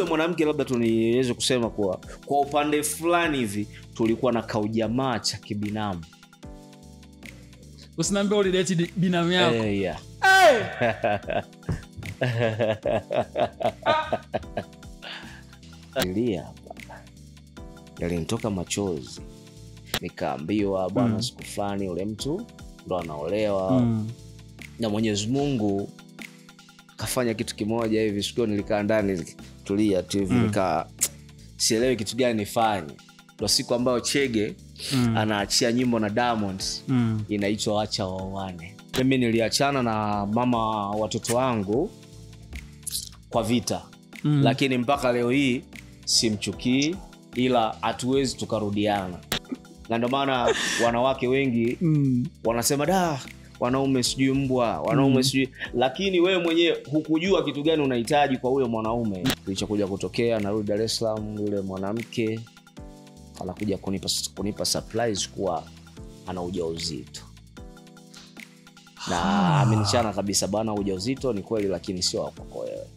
yule mwanamke labda tuniweze kusema kwa upande fulani hivi tulikuwa na kaujamaa cha kibinamu. Usiniambie ulidate binamu yako. Yeah. Nilia baba. Yalinitoka machozi. Nikaambiwa bwana siku fulani yule mtu ndo anaolewa. Na Mwenyezi Mungu kafanya kitu kimoja hivi, siku nilikaa ndani tulia tu hivi sielewi kitu gani nifanye. Ndo siku ambayo Chege anaachia nyimbo na Diamond inaitwa Acha Wawane. Mimi niliachana na mama watoto wangu kwa vita. Lakini mpaka leo hii simchukii, ila hatuwezi tukarudiana. Na ndio maana wanawake wengi wanasema wanaume sijui mbwa, wanaume sijui, lakini wewe mwenyewe hukujua kitu gani unahitaji kwa huyo mwanaume. Kilichokuja kutokea, narudi Dar es Salaam, yule mwanamke anakuja kunipa surprise kuwa ana ujauzito. Na amenichana kabisa bana, ujauzito ni kweli lakini sio wako wewe.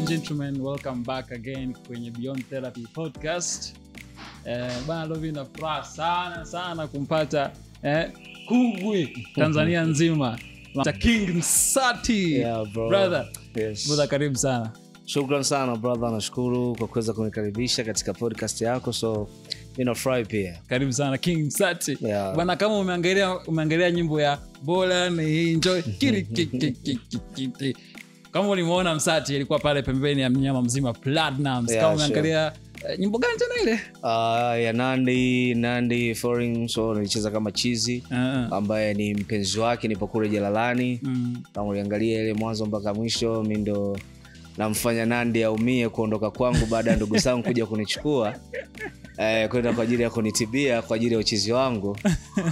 Gentlemen, welcome back again kwenye Beyond Therapy podcast. Bana Lovi na furaha sana kumpata kungwi Tanzania nzima. Mr. King Msati. Yeah, bro. Brother. Yes. Brother, karibu sana. Shukrani sana brother, nashukuru kwa kuweza kunikaribisha katika podcast yako. So ninafurahi pia. Karibu sana King Msati. Yeah. Bana, kama umeangalia nyimbo ya Bora ni Enjoy. Kama ulimuona Msati alikuwa pale pembeni ya mnyama mzima Platinum. Kama umeangalia nyimbo gani tena ile? Ya Nandi Foreign, so nilicheza kama Chizi ambaye ni mpenzi wake nipo kule Jalalani. Kama uliangalia ile mwanzo mpaka mwisho, mimi ndo namfanya Nandi aumie kuondoka kwangu baada ya ndugu zangu kuja kunichukua kwenda kwa ajili ya kunitibia kwa ajili ya uchizi wangu.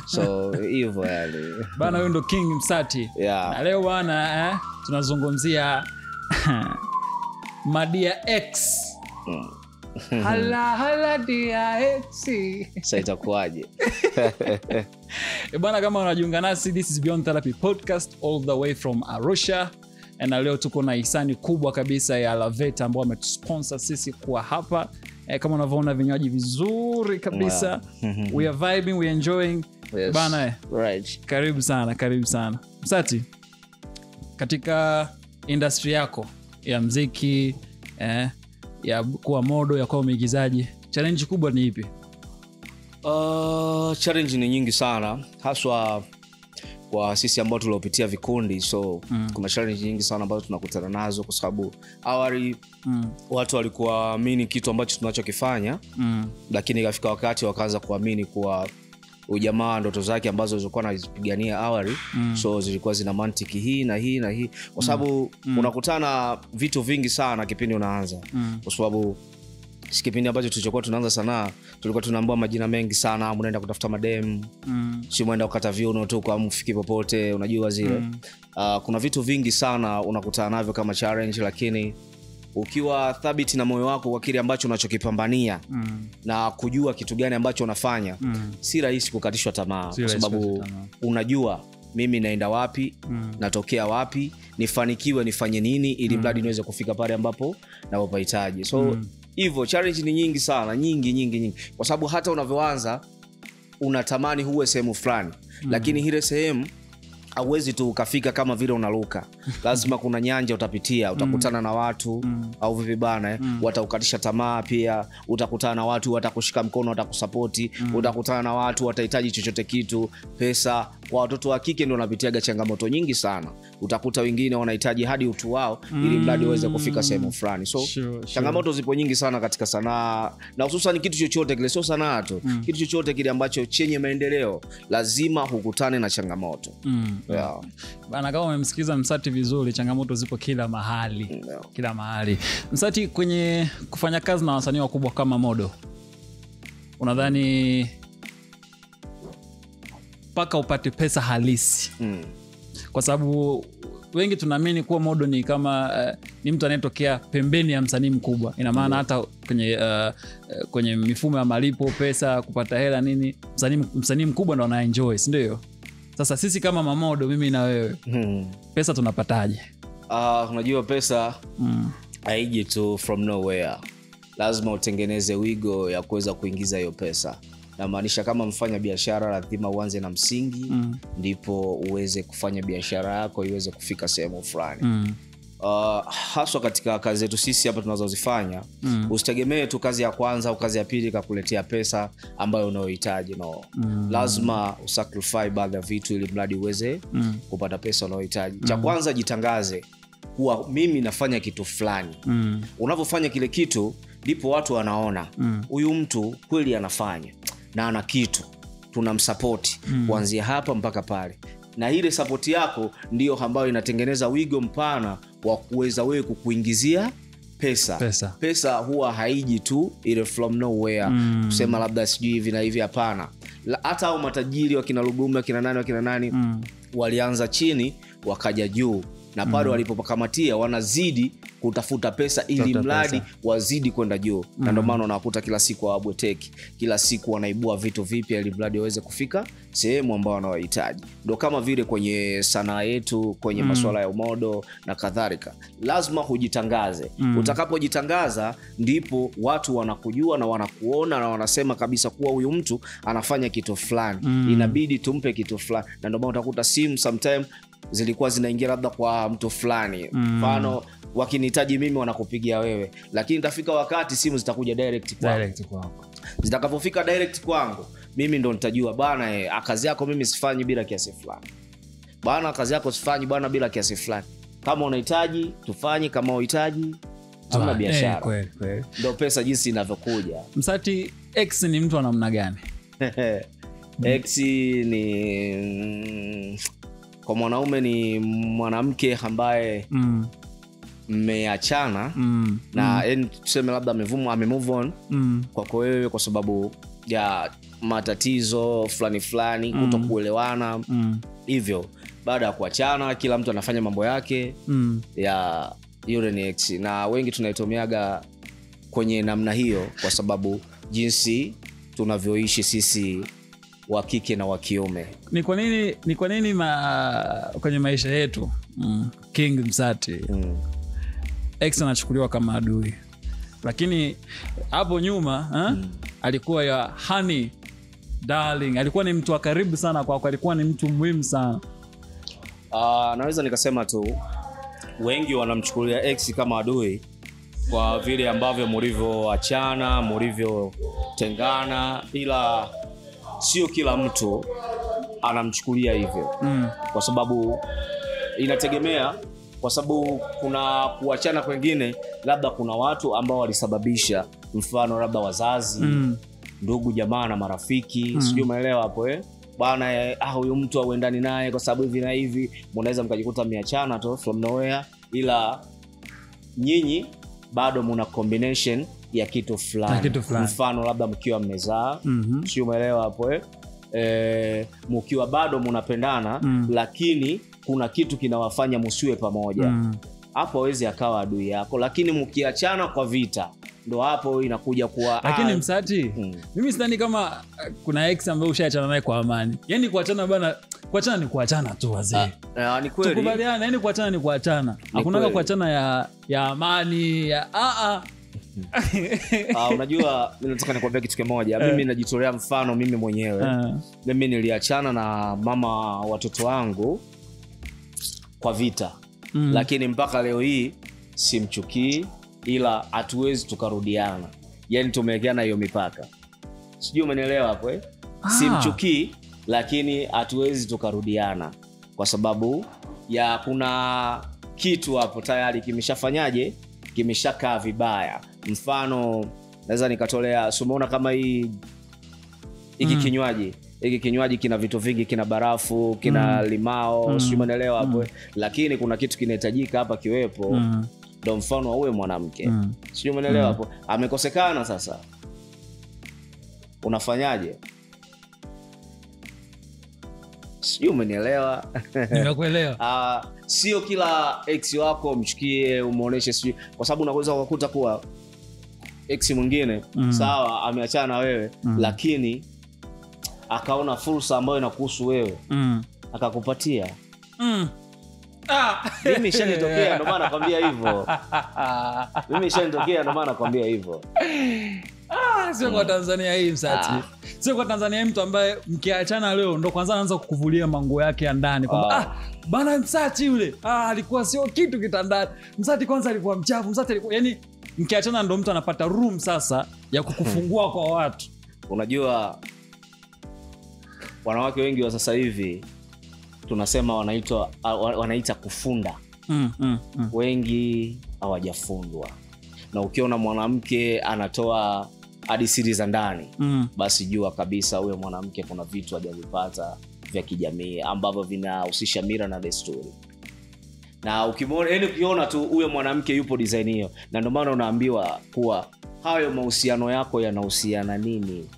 So hivyo yani. Bana, huyo ndo King Msati. Yeah. Na leo bana tunazungumzia Madia X. Hala dia X. Sasa itakuwaje? Bana, kama unajiunga nasi, this is Beyond Therapy podcast all the way from Arusha. Na leo tuko na hisani kubwa kabisa ya Laveta ambao wametusponsor sisi kuwa hapa. Kama unavyoona vinywaji vizuri kabisa. We are vibing, we are enjoying. Yes. Bana, right. Karibu sana. Msati, katika industry yako ya muziki, ya kuwa model, ya kuwa mwigizaji, challenge kubwa ni ipi? Challenge ni nyingi sana, haswa kwa sisi ambao tuliopitia vikundi. So kuna challenge nyingi sana ambazo tunakutana nazo, kwa sababu awali watu walikuwa waamini kitu ambacho tunachokifanya, lakini ikafika wakati wakaanza kuamini kuwa ujamaa ndoto zake ambazo zilikuwa anazipigania awali so zilikuwa zina mantiki hii na hii, kwa sababu unakutana vitu vingi sana kipindi unaanza. Kwa sababu kipindi ambacho tulichokuwa tunaanza sanaa tulikuwa tunaambiwa majina mengi sana, mnaenda kutafuta madem, si mwenda ukata viuno tu kwa mfiki popote, unajua zile. Kuna vitu vingi sana unakutana navyo kama challenge, lakini ukiwa thabiti na moyo wako kwa kile ambacho unachokipambania na kujua kitu gani ambacho unafanya, si rahisi kukatishwa tamaa, kwa sababu unajua mimi naenda wapi, natokea wapi, nifanikiwe nifanye nini ili mradi niweze kufika pale ambapo napopahitaji. So hivyo challenge ni nyingi sana, nyingi, kwa sababu hata unavyoanza unatamani huwe sehemu fulani, lakini ile sehemu hauwezi tu ukafika kama vile unaruka. Lazima kuna nyanja utapitia, utakutana na watu au vipi bana, wataukatisha tamaa pia, utakutana na watu watakushika mkono, watakusupporti, utakutana na watu watahitaji chochote kitu, pesa. Kwa watoto wa kike ndio wanapitiaga changamoto nyingi sana. Utakuta wengine wanahitaji hadi utu wao ili mradi waweze kufika sehemu fulani. So changamoto zipo nyingi sana katika sanaa, na hususan kitu chochote kile, sio sanaa tu, kitu chochote kile ambacho chenye maendeleo lazima hukutane na changamoto. Yeah. Bana, kama umemsikiza Msati vizuri, changamoto zipo kila mahali. Kila mahali. Msati, kwenye kufanya kazi na wasanii wakubwa kama model, unadhani paka upate pesa halisi, kwa sababu wengi tunaamini kuwa model ni kama ni mtu anayetokea pembeni ya msanii mkubwa. Ina maana hata kwenye mifumo ya malipo, pesa, kupata hela nini, msanii mkubwa ndo anaenjoy, si ndio? Sasa sisi kama mamodo, mimi na wewe, pesa tunapataje? Unajua pesa haiji tu from nowhere. Lazima utengeneze wigo ya kuweza kuingiza hiyo pesa. Na maanisha kama mfanya biashara lazima uanze na msingi, ndipo uweze kufanya biashara yako iweze kufika sehemu fulani. Haswa katika kazi zetu sisi hapa tunazozifanya, usitegemee tu kazi ya kwanza au kazi ya pili kukuletea pesa ambayo unayohitaji, no. Lazima usacrifice baadhi ya vitu ili mradi uweze kupata pesa unayohitaji. Cha kwanza, jitangaze kuwa mimi nafanya kitu fulani. Unapofanya kile kitu ndipo watu wanaona huyu mtu kweli anafanya na ana kitu, tunamsupport kuanzia hapa mpaka pale. Na ile support yako ndio ambayo inatengeneza wigo mpana wa kuweza wewe kukuingizia pesa huwa haiji tu ile from nowhere. Kusema labda sijui hivi na hivi, hapana. Hata hao matajiri wakina Lugumi, wakina nani walianza chini wakaja juu, na pale walipopakamatia wanazidi kutafuta pesa ili mradi wazidi kwenda juu. Na ndio maana unakuta kila siku wabweteki, kila siku wanaibua vitu vipya ili mradi waweze kufika sehemu ambayo wanahitaji. Ndio kama vile kwenye sanaa yetu, kwenye masuala ya umodo na kadhalika, lazima hujitangaze. Utakapojitangaza ndipo watu wanakujua na wanakuona na wanasema kabisa kuwa huyu mtu anafanya kitu fulani, inabidi tumpe kitu fulani. Na ndio maana utakuta simu sometimes zilikuwa zinaingia labda kwa mtu fulani, mfano wakinihitaji mimi wanakupigia wewe, lakini itafika wakati simu zitakuja direct kwako. Zitakapofika direct kwangu, mimi ndo nitajua bana, kazi yako mimi sifanyi bila kiasi fulani. Bana, kazi yako sifanyi bana bila kiasi fulani. Kama unahitaji tufanye, kama unahitaji tuna biashara. Kweli. Ndio pesa jinsi inavyokuja. Msati, X ni mtu wa namna gani? X ni kwa mwanaume ni mwanamke ambaye mmeachana na tuseme labda amemove on kwako wewe kwa sababu ya matatizo fulani kutokuelewana hivyo. Baada ya kuachana, kila mtu anafanya mambo yake ya yule ni X. Na wengi tunaitumiaga kwenye namna hiyo kwa sababu jinsi tunavyoishi sisi wa kike na wa kiume. Ni kwa nini kwenye maisha yetu King Msati X anachukuliwa kama adui, lakini hapo nyuma alikuwa ya honey darling, alikuwa ni mtu wa karibu sana kwako, alikuwa ni mtu muhimu sana. Naweza nikasema tu wengi wanamchukulia X kama adui kwa vile ambavyo mlivyoachana, mlivyotengana, ila sio kila mtu anamchukulia hivyo. Kwa sababu inategemea, kwa sababu kuna kuachana kwengine labda kuna watu ambao walisababisha, mfano labda wazazi, ndugu, jamaa na marafiki. Sijui umeelewa hapo bana, huyu mtu auendani naye kwa sababu hivi na hivi, mnaweza mkajikuta mmeachana tu from nowhere, ila nyinyi bado mna combination ya kitu fulani. Mfano labda mkiwa mmezaa, sijui umeelewa hapo mkiwa bado mnapendana, lakini kuna kitu kinawafanya msiwe pamoja. Hapo hawezi akawa adui yako, lakini mkiachana kwa vita, ndo hapo inakuja kuwa. Lakini Msati, mimi sidhani kama kuna X ambaye ushaachana naye kwa amani. Yaani kuachana bana, kuachana ni kuachana tu wazee. Ni kweli. Tukubaliana, yaani kuachana ni kuachana. Hakuna kuachana ya amani, ya unajua nataka nikwambia kitu kimoja. Mimi najitolea mfano mimi mwenyewe. Mimi niliachana na mama watoto wangu kwa vita. Lakini mpaka leo hii simchukii, ila hatuwezi tukarudiana. Yaani tumewekeana hiyo mipaka. Sijui umenielewa hapo Simchukii, lakini hatuwezi tukarudiana kwa sababu ya kuna kitu hapo tayari kimeshafanyaje, kimeshakaa vibaya. Mfano naweza nikatolea, umeona kama hiki kinywaji kina vitu vingi, kina barafu, kina limao, sio umeelewa hapo lakini kuna kitu kinahitajika hapa kiwepo. Ndio mfano wa uwe mwanamke. Sio umeelewa hapo? Amekosekana, sasa unafanyaje? sio, umenielewa? Nimekuelewa. Sio kila ex wako mchukie umuoneshe sio, kwa sababu unaweza kukuta kuwa ex mwingine sawa ameachana na wewe lakini akaona fursa ambayo inakuhusu wewe akakupatia. Mimi shanitokea ndio maana nakwambia hivyo. Sio kwa Tanzania hii Msati. Sio kwa Tanzania hii mtu ambaye mkiachana leo ndo kwanza anaanza kukuvulia manguo yake ya ndani kwamba bana Msati yule alikuwa sio kitu kitandani. Msati kwanza alikuwa mchafu, Msati alikuwa yani mkiachana ndo mtu anapata room sasa ya kukufungua kwa watu. Unajua wanawake wengi wa sasa hivi tunasema wanaita kufunda. Wengi hawajafundwa. Na ukiona mwanamke anatoa hadi siri za ndani basi jua kabisa huyo mwanamke kuna vitu hajavipata vya kijamii ambavyo vinahusisha mila na desturi. Na ukiona tu huyo mwanamke yupo design hiyo, na ndio maana unaambiwa kuwa hayo mahusiano yako yanahusiana nini.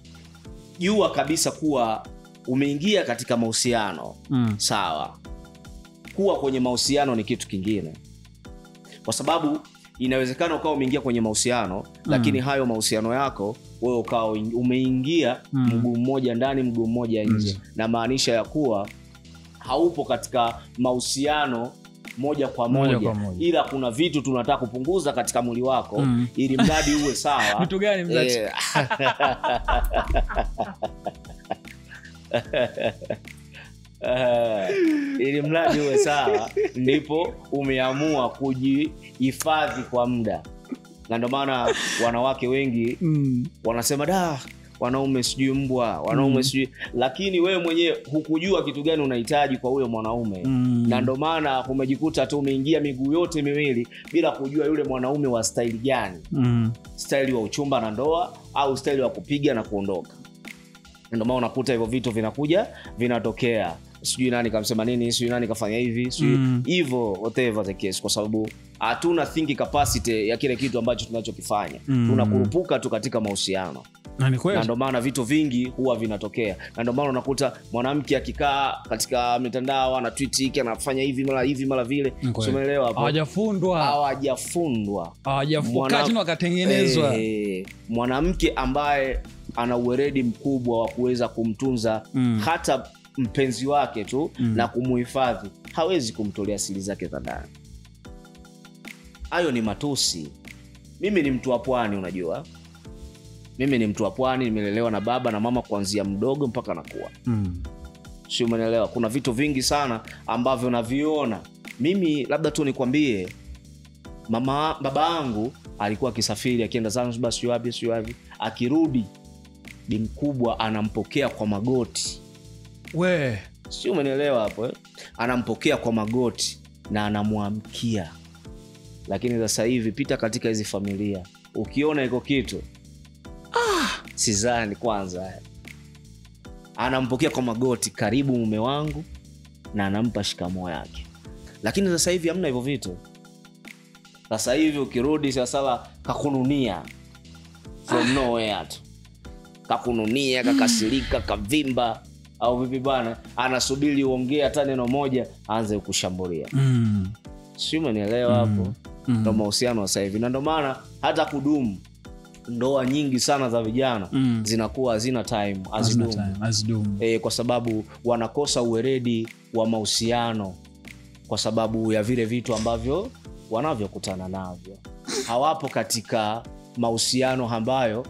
Jua kabisa kuwa umeingia katika mahusiano sawa. Kuwa kwenye mahusiano ni kitu kingine, kwa sababu inawezekana ukawa umeingia kwenye mahusiano lakini hayo mahusiano yako wewe ukawa umeingia mguu mmoja ndani mguu mmoja nje. Na maanisha ya kuwa haupo katika mahusiano moja kwa moja. Ila kuna vitu tunataka kupunguza katika mwili wako ili mradi uwe sawa. Vitu gani mzazi? Ili mradi uwe sawa ndipo umeamua kujihifadhi kwa muda. Na ndio maana wanawake wengi wanasema wanaume sijui mbwa, wanaume sijui, lakini wewe mwenyewe hukujua kitu gani unahitaji kwa huyo mwanaume. Na ndio maana umejikuta tu umeingia miguu yote miwili bila kujua yule mwanaume wa style gani. Style wa uchumba na ndoa au style wa kupiga na kuondoka. Ndio maana unakuta hivyo vitu vinakuja vinatokea. Sijui nani kamsema nini, sijui nani kafanya hivi, sijui hivyo whatever the case, kwa sababu hatuna think capacity ya kile kitu ambacho tunachokifanya. Tunakurupuka tu katika mahusiano. Na ndio maana vitu vingi huwa vinatokea. Na ndio maana unakuta mwanamke akikaa katika mitandao ana tweet hiki anafanya hivi mara vile. Umeelewa hapo? Hawajafundwa. Hawajafukati wakatengenezwa. Mwanamke ambaye ana uweredi mkubwa wa kuweza kumtunza hata mpenzi wake tu na kumuhifadhi, hawezi kumtolea siri zake za ndani. Hayo ni matusi. Mimi ni mtu wa pwani, unajua. Mimi ni mtu wa pwani, nimelelewa na baba na mama kuanzia mdogo mpaka nakuwa. Sio, umeelewa? Kuna vitu vingi sana ambavyo naviona. Mimi labda tu nikwambie, baba yangu alikuwa akisafiri akienda Zanzibar sio wapi, akirudi bi mkubwa anampokea kwa magoti. Sio, umeelewa hapo? Anampokea kwa magoti na anamwamkia. Lakini sasa hivi pita katika hizi familia, ukiona iko kitu sizani kwanza. Anampokea kwa magoti, karibu mume wangu, na anampa shikamoo yake. Lakini sasa hivi hamna hivyo vitu. Sasa hivi ukirudi sasa kakununia from nowhere tu. Kakununia, kakasirika, kavimba au vipi bwana, anasubiri uongee hata neno moja aanze kukushambulia. Sio, umenielewa hapo? Ndio mahusiano sasa hivi. Na ndio maana hata kudumu ndoa nyingi sana za vijana zinakuwa hazina time, hazidumu. Kwa sababu wanakosa uweredi wa mahusiano kwa sababu ya vile vitu ambavyo wanavyokutana navyo. Hawapo katika mahusiano ambayo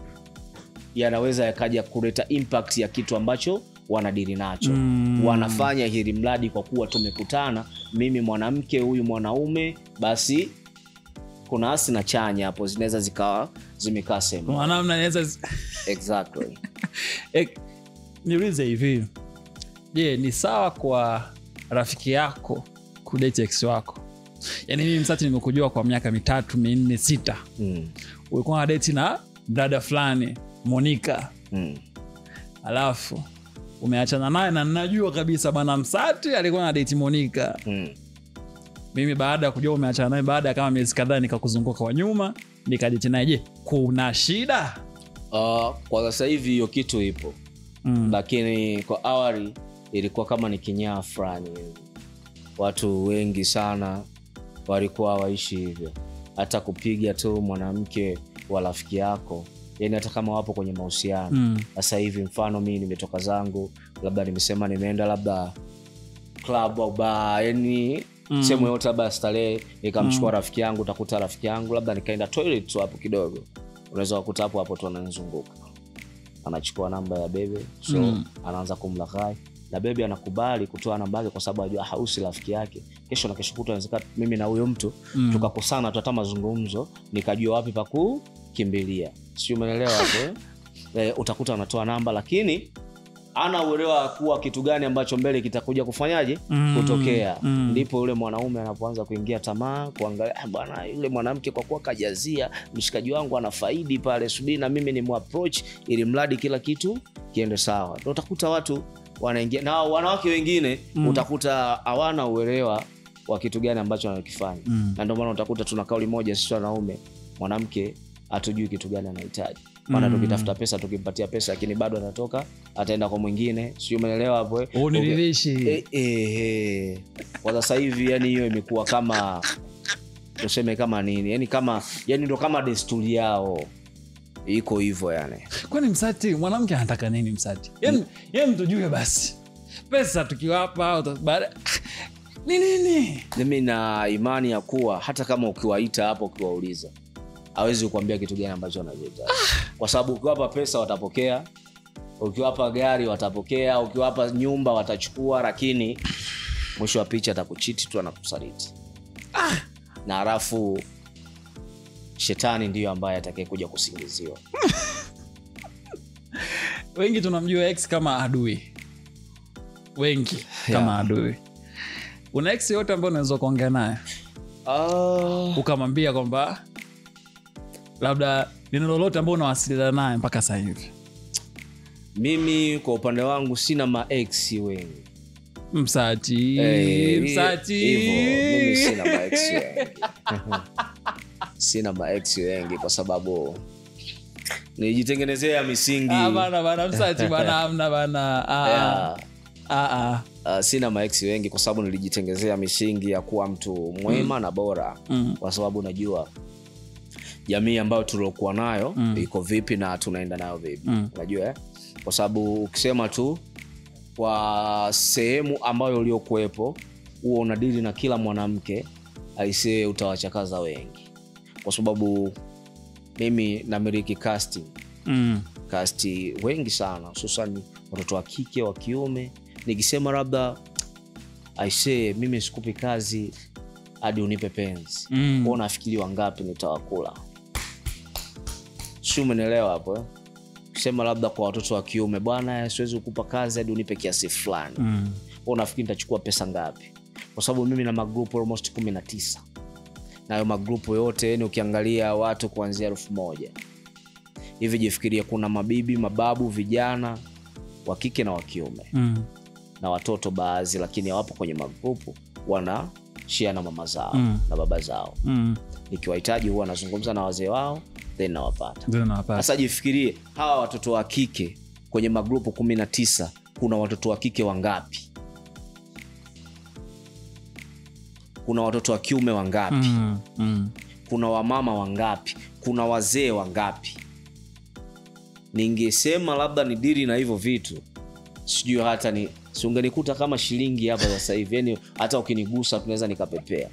yanaweza yakaja kuleta impact ya kitu ambacho wanadili nacho. Wanafanya hili mradi kwa kuwa tumekutana mimi mwanamke huyu mwanaume, basi kuna asi na chanya hapo zinaweza zikawa zimekaa sema. Mwanamna anaweza exactly. Niulize hivi. Je, ni sawa kwa rafiki yako kudate ex wako? Yaani mimi Msati nimekujua kwa miaka 3, 4, 6. Ulikuwa na date na dada fulani, Monica. Alafu umeachana naye na ninajua kabisa bana Msati alikuwa na date Monica. Mimi baada ya kujua umeachana naye, baada ya kama miezi kadhaa nikakuzunguka kwa nyuma, nikadate naye. Je, kuna shida? Kwa sasa hivi hiyo kitu ipo. Lakini kwa awali ilikuwa kama ni kinyaa fulani. Watu wengi sana walikuwa waishi hivyo. Hata kupiga tu mwanamke wa rafiki yako, yani hata kama wapo kwenye mahusiano. Sasa hivi mfano mimi nimetoka zangu, labda nimesema nimeenda labda club au bar, yani sehemu yote labda starehe, nikamchukua rafiki yangu, utakuta rafiki yangu labda nikaenda toilet tu hapo kidogo, unaweza kukuta hapo tu ananizunguka, anachukua namba ya bebe, so anaanza kumlaghai na bebe anakubali kutoa namba yake kwa sababu anajua hausi rafiki yake. Kesho na kesho kutwa inawezekana mimi na huyo mtu tukakosana, tutata mazungumzo, nikajua wapi pa kukimbilia. Sio, umeelewa hapo? Utakuta anatoa namba lakini ana uelewa kuwa kitu gani ambacho mbele kitakuja kufanyaje kutokea. Ndipo yule mwanaume anapoanza kuingia tamaa, kuangalia bwana yule mwanamke kwa kuwa kajazia mshikaji wangu anafaidi pale, subiri na mimi ni muapproach ili mradi kila kitu kiende sawa. Ndio utakuta watu wanaingia na wanawake wengine utakuta hawana uelewa wa kitu gani ambacho anakifanya. Na ndio maana utakuta tuna kauli moja sisi wanaume, mwanamke hatujui kitu gani anahitaji. Maana tukitafuta pesa tukimpatia pesa lakini bado anatoka ataenda kwa mwingine. Sio, umeelewa hapo? Nilivishi. Kwa sasa hivi yani hiyo imekuwa kama tuseme kama nini? Yani kama yani ndio kama desturi yao. Iko hivyo yani. Kwani Msati mwanamke anataka nini Msati? Yeye mtujue basi. Pesa tukiwapa baada nini? Mimi na imani ya kuwa hata kama ukiwaita hapo ukiwauliza, hawezi kukuambia kitu gani ambacho anahitaji. Kwa sababu ukiwapa pesa watapokea, ukiwapa gari watapokea, ukiwapa nyumba watachukua, lakini mwisho wa picha atakuchiti tu, anakusaliti. Na alafu shetani ndiyo ambaye atakayekuja kusingiziwa. Wengi tunamjua ex kama adui. Wengi kama adui. Una ex yote ambaye unaweza kuongea naye? Ukamwambia kwamba labda neno lolote ambalo unawasiliana naye mpaka sasa hivi? Mimi kwa upande wangu sina ma-ex wengi. Msati. Mimi sina ma-ex wengi. Sina ma-ex wengi kwa sababu nilijitengenezea misingi. Bana Msati bana, hamna bana. Sina ma-ex wengi kwa sababu nilijitengenezea misingi ya kuwa mtu mwema na bora. Kwa sababu najua jamii ambayo tulokuwa nayo iko vipi na tunaenda nayo vipi. Unajua kwa sababu ukisema tu kwa sehemu ambayo uliokuepo huo unadili na kila mwanamke, aisee utawachakaza wengi. Kwa sababu mimi namiliki casting. Casti wengi sana, hususan watoto wa kike wa kiume. Nikisema labda aisee mimi sikupi kazi hadi unipe penzi, kwa unafikiri wangapi nitawakula? Sio, umeelewa hapo? Kusema labda kwa watoto wa kiume, bwana siwezi kukupa kazi hadi unipe kiasi fulani. Kwa unafikiri nitachukua pesa ngapi? Kwa sababu mimi na magrupu almost 19. Na hayo magrupu yote ni ukiangalia watu kuanzia 1000. Hivi jifikiria kuna mabibi, mababu, vijana wa kike na wa kiume. Na watoto baadhi, lakini hawapo kwenye magrupu, wana share na mama zao na baba zao. Nikiwahitaji huwa nazungumza na wazee wao then nawapata. Sasa jifikirie hawa watoto wa kike kwenye magrupu 19, kuna watoto wa kike wangapi? Kuna watoto wa kiume wangapi? Kuna wamama wangapi? Kuna wazee wangapi? Ningesema labda ni dili na hivyo vitu, sijui hata ni ungenikuta kama shilingi hapa sasa hivi, yani hata ukinigusa tunaweza nikapepea.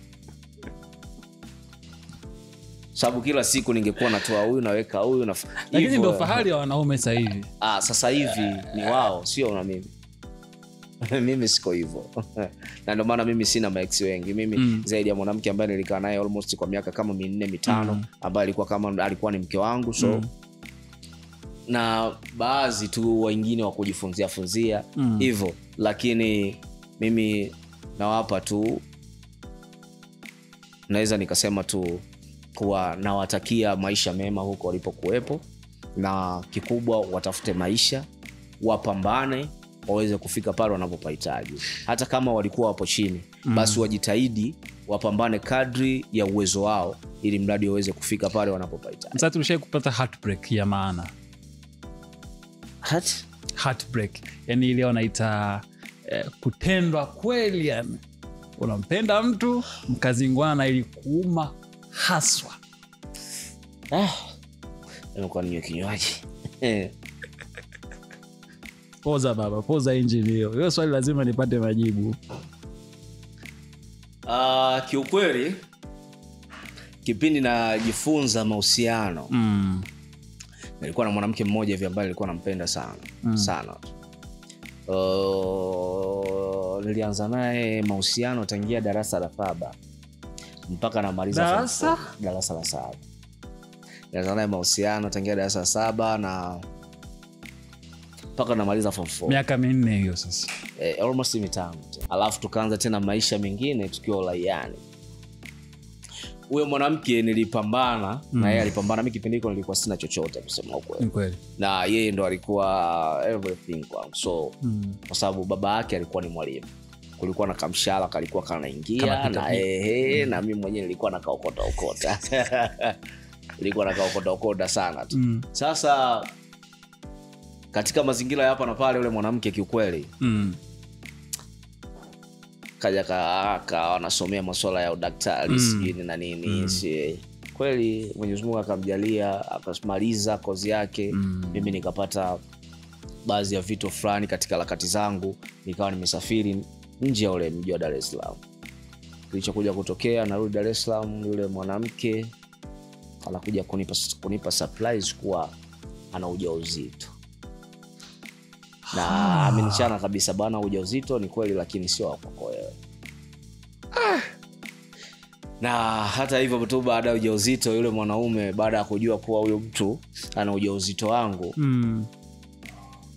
Sababu kila siku ningekuwa natoa huyu naweka huyu na lakini ndio fahari ya wanaume sasa hivi. Sasa hivi ni wao, sio na mimi. Mimi siko hivyo. Na ndio maana mimi sina ma-ex wengi. Mimi zaidi ya mwanamke ambaye nilikaa naye almost kwa miaka kama 4-5 ambaye alikuwa ni mke wangu, so na baadhi tu wengine wa kujifunzia funzia hivyo, lakini mimi nawapa tu, naweza nikasema tu kuwa nawatakia maisha mema huko walipokuwepo, na kikubwa watafute maisha, wapambane, waweze kufika pale wanapopahitaji. Hata kama walikuwa hapo chini, basi wajitahidi, wapambane kadri ya uwezo wao ili mradi waweze kufika pale wanapopahitaji. Sasa tulishai kupata heartbreak ya maana. Heartbreak, yani ile wanaita kutendwa kweli yani. Unampenda mtu mkazingwana ili kuuma haswa. Nimekuwa ninywe kinywaji. Poza baba, poza engine hiyo. Hiyo swali lazima nipate majibu. Kiukweli kipindi najifunza mahusiano, nilikuwa na mwanamke mmoja hivi ambaye nilikuwa nampenda sana. Sana. Nilianza naye mahusiano tangia darasa la 7 mpaka namaliza darasa la 7. Nilianza naye mahusiano tangia darasa la 7 na mpaka namaliza form 4. Miaka 4 hiyo sasa. Almost 5. Alafu tukaanza tena maisha mengine tukiwa uraiani. Huyo mwanamke nilipambana na yeye alipambana. Mimi kipindi hicho nilikuwa sina chochote kusema ukweli. Na yeye ndo alikuwa everything kwangu. So kwa sababu baba yake alikuwa ni mwalimu. Kulikuwa na kamshahara kalikuwa kanaingia na na mimi mwenyewe nilikuwa nakaokota. Nilikuwa nakaokota sana tu. Sasa katika mazingira ya hapa na pale yule mwanamke kiukweli kaja anasomea masuala ya udaktari sijini na nini. Kweli Mwenyezi Mungu akamjalia akamaliza kozi yake. Mimi nikapata baadhi ya vitu fulani katika harakati zangu, nikawa nimesafiri nje ya ule mji wa Dar es Salaam. Kilichokuja kutokea narudi Dar es Salaam, yule mwanamke anakuja kunipa surprise kuwa ana ujauzito. Na amenichana kabisa bana, ujauzito ni kweli lakini sio wako wewe. Na hata hivyo tu baada ya ujauzito yule mwanaume baada ya kujua kuwa huyo mtu ana ujauzito wangu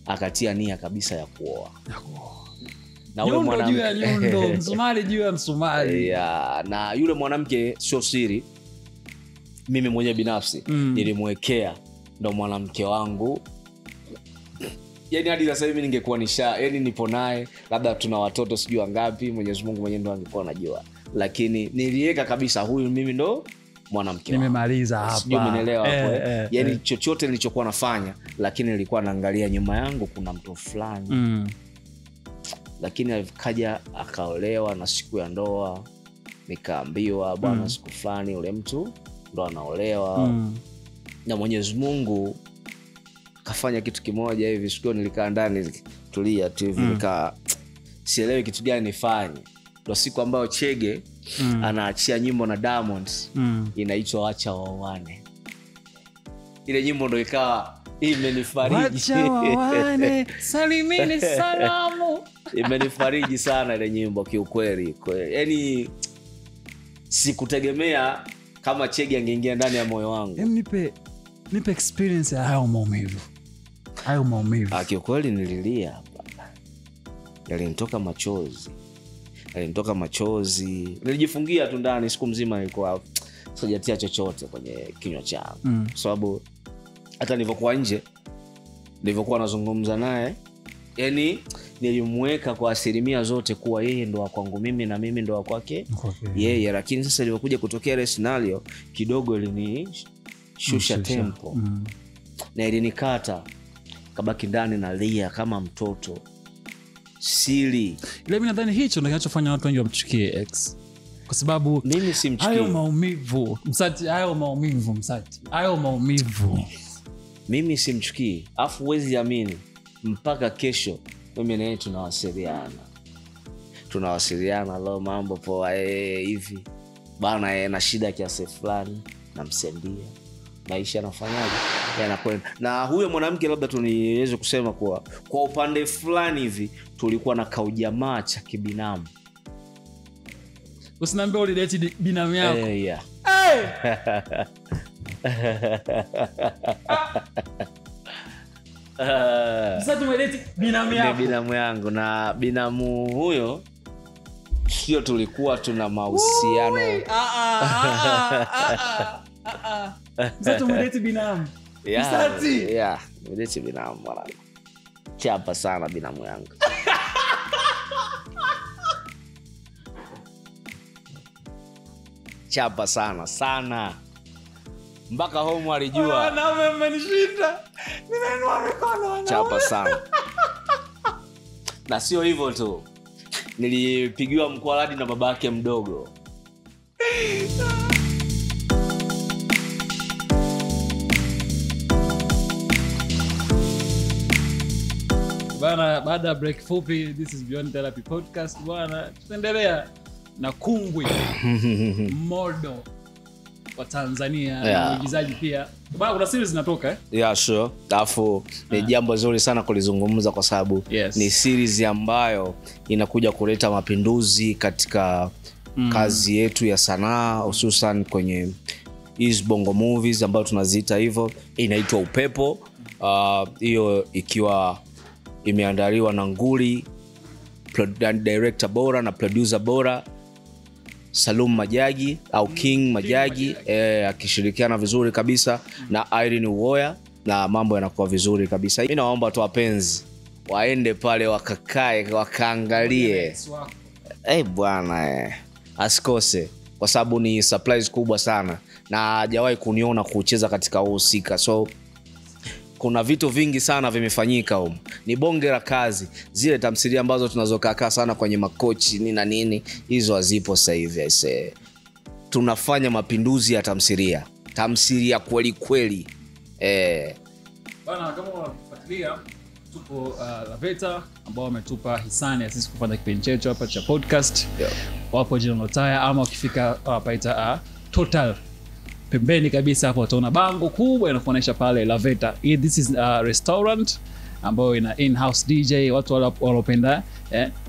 akatia nia kabisa ya kuoa. Na yule mwanamke msumari juu ya msumari. Na yule mwanamke sio siri, mimi mwenyewe binafsi nilimwekea ndo mwanamke wangu. Yani hadi sasa hivi ningekuwa yani nipo naye labda tuna watoto sijui wangapi, Mwenyezi Mungu mwenyewe ndo angekuwa anajua, lakini niliweka kabisa huyu mimi ndo mwanamke wangu. Nimemaliza hapa. Sijui umeelewa hapo. Yani chochote nilichokuwa nafanya lakini nilikuwa naangalia nyuma yangu kuna mtu fulani. Lakini akaja akaolewa na siku ya ndoa nikaambiwa bwana siku fulani yule mtu ndo anaolewa. Na Mwenyezi Mungu kafanya kitu kimoja hivi, siku nilikaa ndani tulia tu hivi sielewi kitu gani nifanye. Ndio siku ambayo Chege anaachia nyimbo na Diamond inaitwa Acha Wawane. Ile nyimbo ndio ikawa imenifariji. Acha Wawane, salimini salamu. Imenifariji sana ile nyimbo kiukweli. Yaani sikutegemea kama Chege angeingia ndani ya moyo wangu. Nipe experience ya hayo maumivu. Kiukweli nililia hapa. Yalinitoka machozi. Nilijifungia tu ndani siku mzima, nilikuwa sijatia chochote kwenye kinywa changu. Kwa sababu hata nilivyokuwa nje, nilivyokuwa nazungumza naye, yani nilimweka kwa asilimia zote kuwa yeye ndo wa kwangu mimi na mimi ndo wa kwake yeye. Lakini sasa ilivyokuja kutokea ile scenario kidogo ilinishusha tempo na ilinikata, kabaki ndani nalia kama mtoto sili. Ile mimi nadhani hicho ndio kinachofanya watu wengi wamchukie X, kwa sababu mimi simchukie. Hayo maumivu mimi simchukie. Afu huwezi amini mpaka kesho mimi na yeye tunawasiliana leo mambo poa hivi bana, na shida kiasi fulani namsendia, maisha yanafanyaje yanakwenda. Na huyo mwanamke labda tuniweze kusema kwa upande fulani hivi tulikuwa na kaujamaa cha kibinamu. Usiniambie ulidate binamu yako. Yeah. Sasa tumedate binamu yako. Binamu yangu, na binamu huyo sio tulikuwa tuna mahusiano. Sasa tumedate binamu. Yeah, tumedate binamu mwanangu. Chapa sana binamu yangu. Chapa sana. Mpaka home alijua. Na umenishinda. Nimeinua mikono. Chapa sana. Na sio hivyo tu, nilipigiwa mkwaladi na babake mdogo. Bana, baada ya break fupi, this is Beyond Therapy Podcast. Bwana, tutaendelea na kungwi modo wa Tanzania, na uigizaji pia. Bana, kuna series zinatoka Yeah, sure. Alafu ni jambo zuri sana kulizungumza kwa sababu ni series ambayo inakuja kuleta mapinduzi katika kazi yetu ya sanaa, hususan kwenye hizo bongo movies ambayo tunaziita hivyo. Inaitwa Upepo. Hiyo ikiwa imeandaliwa na nguli director bora na producer bora Salum Majagi au King Majagi, akishirikiana vizuri kabisa na Irene Uwoya, na mambo yanakuwa vizuri kabisa. Mimi naomba tu wapenzi waende pale wakakae wakaangalie. Bwana asikose, kwa sababu ni surprise kubwa sana na hajawahi kuniona kucheza katika uhusika. So kuna vitu vingi sana vimefanyika huko. Ni bonge la kazi. Zile tamthilia ambazo tunazokaa sana kwenye makochi nini na nini, hizo hazipo sasa hivi. Tunafanya mapinduzi ya tamthilia kweli kweli. Bana, kama unafuatilia, tupo Laveta ambao wametupa hisani ya sisi kufanya kipindi chetu hapa cha podcast. Wapo jina Lotaya, ama ukifika paita Total pembeni kabisa hapo utaona bango kubwa inakuonyesha pale Laveta. This is a restaurant ambayo ina in-house DJ, watu wanapenda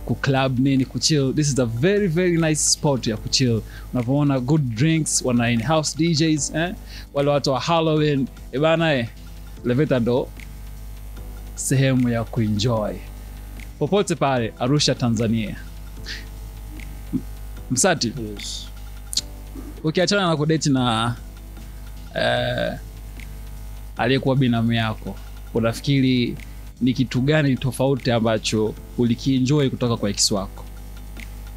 ku club nini, ku chill. This is a very very nice spot ya ku chill. Unapoona good drinks, wana in-house DJs, wale watu wa Halloween. Bana, Laveta ndo sehemu ya kuenjoy popote pale Arusha, Tanzania. Msati, ukiachana na kudate na aliyekuwa binamu yako, unafikiri ni kitu gani tofauti ambacho ulikienjoy kutoka kwa ex wako?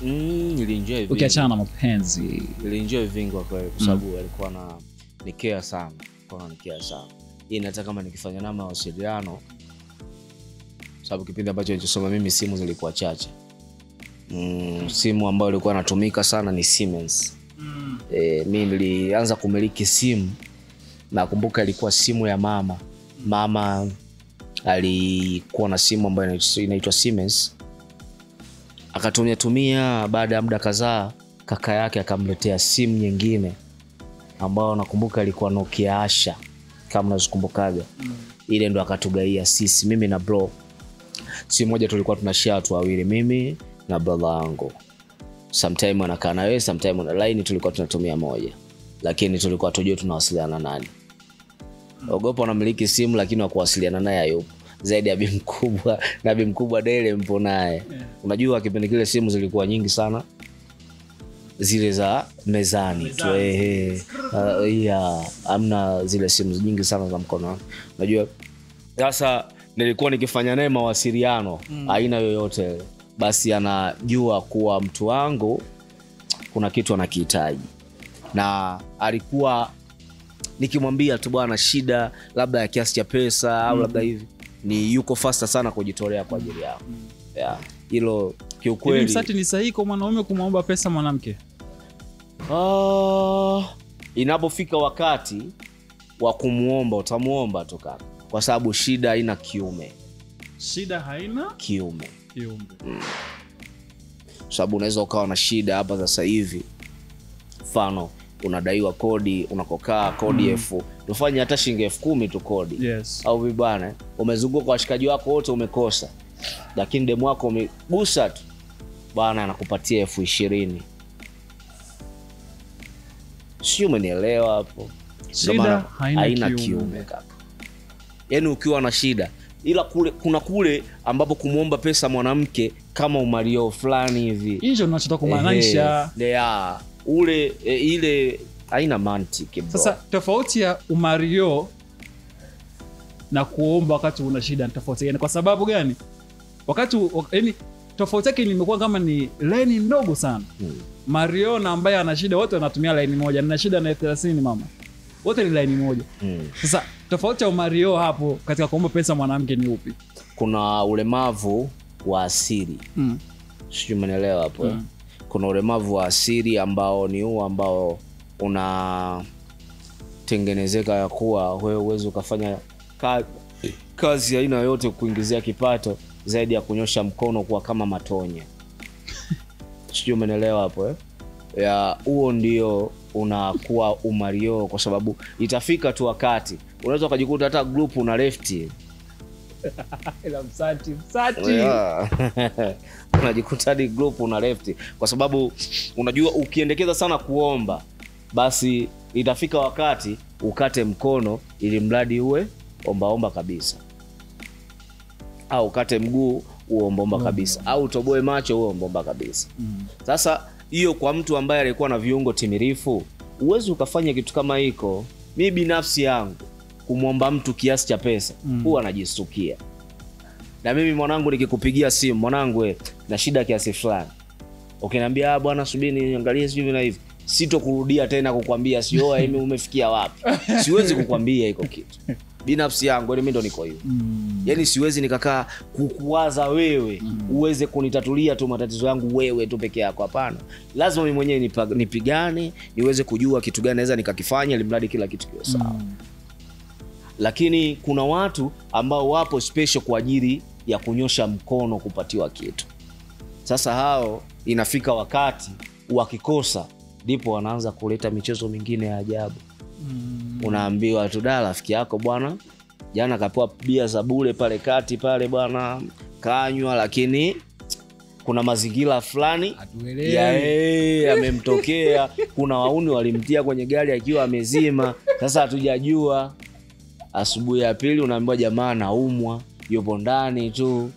Nilienjoy vingi. Ukiachana na mapenzi, nilienjoy vingi kwa kweli, kwa sababu alikuwa na nikea sana. Hii nataka kama nikifanya na mawasiliano, sababu kipindi ambacho nilisoma mimi simu zilikuwa chache. Simu ambayo ilikuwa inatumika sana ni Siemens. Mimi nilianza kumiliki simu, nakumbuka ilikuwa simu ya mama. Mama alikuwa na simu ambayo inaitwa Siemens. Akatumia baada ya muda kadhaa kaka yake akamletea simu nyingine ambayo nakumbuka ilikuwa Nokia Asha, kama unazikumbukaga. Ile ndo akatugaia sisi, mimi na bro. Simu moja tulikuwa tunashare watu wawili, mimi na brother wangu. Sometime anakaa na wewe, sometime una line, tulikuwa tunatumia moja. Lakini tulikuwa tujue tunawasiliana nani. Ogopa unamiliki simu lakini wakuwasiliana naye hayupo. Zaidi ya bibi mkubwa, na bibi mkubwa Dele mpo naye. Unajua kipindi kile simu zilikuwa nyingi sana. Zile za mezani tu. Amna zile simu nyingi sana za mkono. Unajua sasa nilikuwa nikifanya naye mawasiliano aina yoyote, basi anajua kuwa mtu wangu kuna kitu anakihitaji. Na alikuwa nikimwambia tu bwana shida labda ya kiasi cha pesa au labda hivi, ni yuko faster sana kujitolea kwa ajili yao. Hilo kiukweli. Msati, ni sahihi kwa mwanaume kumwomba pesa mwanamke? Inapofika wakati wa kumuomba, utamuomba tu kaka, kwa sababu shida haina kiume. Shida haina kiume. Sababu unaweza ukawa na shida hapa sasa hivi, mfano unadaiwa kodi, unakokaa kodi elfu, tufanye hata shilingi 10,000 tu kodi. Au vibana, umezunguka kwa washikaji wako wote umekosa, lakini demu wako umegusa tu bana anakupatia 20,000. Sio, umenielewa hapo? Shida haina kiume kaka. Yaani ukiwa na shida, ila kule ambapo kumuomba pesa mwanamke kama umario fulani hivi, hicho unachotaka kumaanisha. Ile haina mantiki bro. Sasa tofauti ya umario na kuomba wakati una shida ni tofauti gani? Kwa sababu gani? Yaani tofauti yake imekuwa kama ni line ndogo sana. Mario na ambaye ana shida wote wanatumia line moja. Nina shida na 30 mama, wote ni line moja. Sasa tofauti ya Mario hapo katika kuomba pesa mwanamke ni upi? Kuna ulemavu wa asili. Sijui umeelewa hapo. Kuna ulemavu wa asili ambao ni huo ambao unatengenezeka ya kuwa wewe uwezo ukafanya kazi aina yote kuingizia kipato zaidi ya kunyosha mkono kwa kama matonya. Sijui umeelewa hapo. Ya huo ndio unakuwa umario, kwa sababu itafika tu wakati unaweza kujikuta hata group una lefti. Ila msati. Unajikuta hadi group una lefti, kwa sababu unajua ukiendekeza sana kuomba, basi itafika wakati ukate mkono ili mradi uwe omba kabisa, au ukate mguu uomba kabisa, au utoboe macho uwe omba kabisa. Sasa hiyo kwa mtu ambaye alikuwa na viungo timirifu, uwezo ukafanya kitu kama hiko. Mimi binafsi yangu kumwomba mtu kiasi cha pesa huwa anajistukia. Na mimi mwanangu nikikupigia simu, mwanangu na shida kiasi fulani, ukiniambia bwana subiri niangalie hivi na hivi, sitokurudia tena kukwambia sio mimi umefikia wapi. Siwezi kukwambia hiko kitu. Binafsi yangu mimi ndo niko hivyo. Yaani siwezi nikakaa kukuwaza wewe uweze kunitatulia tu matatizo yangu wewe tu peke yako, hapana. Lazima mimi mwenyewe nipigane, niweze kujua kitu gani naweza nikakifanya ili mradi kila kitu kiwe sawa. Lakini kuna watu ambao wapo special kwa ajili ya kunyosha mkono kupatiwa kitu. Sasa hao inafika wakati wakikosa ndipo wanaanza kuleta michezo mingine ya ajabu. Unaambiwa tu da rafiki yako bwana jana kapewa bia za bure pale kati pale bwana kanywa, lakini kuna mazingira fulani yamemtokea. Kuna wauni walimtia kwenye gari akiwa amezima. Sasa hatujajua. Asubuhi ya pili unaambiwa jamaa anaumwa, yupo ndani tu.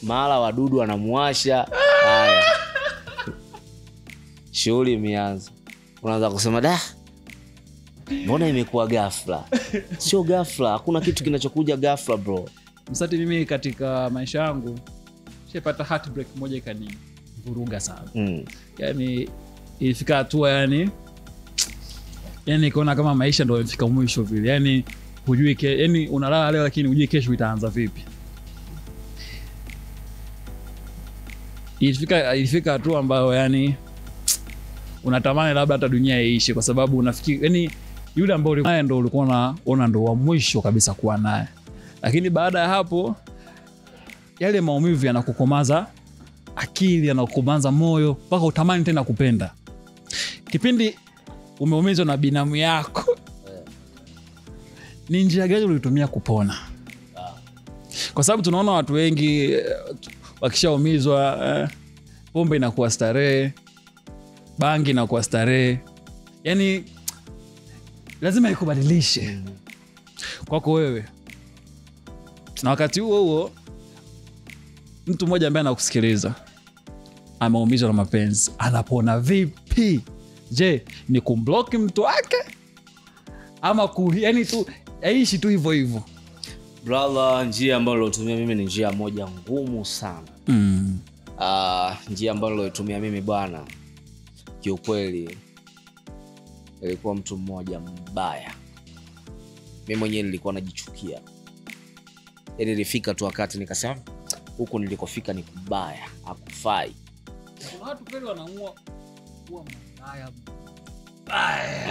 Mara wadudu wanamuasha. Haya. Shughuli imeanza. Unaanza kusema da, mbona imekuwa ghafla? Sio ghafla, hakuna kitu kinachokuja ghafla bro. Msati, mimi katika maisha yangu nilipata heartbreak moja ikanivuruga sana. Yaani ilifika hatua yani nikaona kama maisha ndio yamefika mwisho vile. Yaani hujui yani unalala leo lakini hujui kesho itaanza vipi. Ilifika hatua ambayo yani unatamani labda hata dunia iishe, kwa sababu unafikiri yani yule ambaye ndio ulikuwa unaona ndio wa mwisho kabisa kuwa naye. Lakini baada ya hapo yale maumivu yanakukomaza akili, yanakukomaza moyo mpaka utamani tena kupenda. Kipindi umeumizwa na binamu yako, ni njia gani ulitumia kupona? Kwa sababu tunaona watu wengi wakishaumizwa pombe inakuwa starehe, bangi inakuwa starehe. Yaani lazima ikubadilishe. Kwako wewe, na wakati huo mtu mmoja ambaye anakusikiliza ameumizwa na mapenzi, anapona vipi? Je, ni kumblock mtu wake ama yani tu aishi tu hivyo hivyo? Brother, njia ambayo nilotumia mimi ni njia moja ngumu sana. Njia ambayo nilotumia mimi bwana, kiukweli ilikuwa mtu mmoja mbaya. Mimi mwenyewe nilikuwa najichukia. Yaani nilifika tu wakati nikasema huko nilikofika ni kubaya, hakufai. Kuna watu kweli wanaamua kuwa mbaya.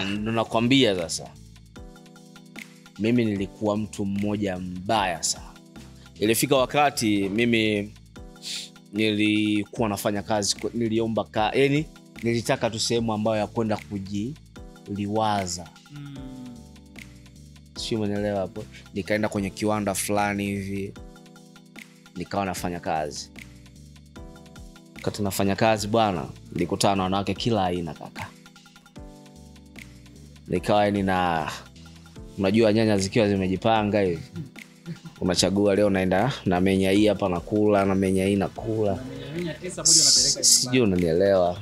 Ndio nakwambia sasa. Mimi nilikuwa mtu mmoja mbaya sana. Ilifika wakati mimi nilikuwa nafanya kazi, niliomba yani nilitaka tu sehemu ambayo ya kwenda kujiliwaza. Sio, umeelewa hapo? Nikaenda kwenye kiwanda fulani hivi, nikawa nafanya kazi. Wakati nafanya kazi bwana, nilikutana na wanawake kila aina kaka. Nikawa unajua nyanya zikiwa zimejipanga hivi, unachagua leo naenda na menya hii hapa nakula, na menya hii nakula. Menya 9 moja unapeleka. Sijui unanielewa.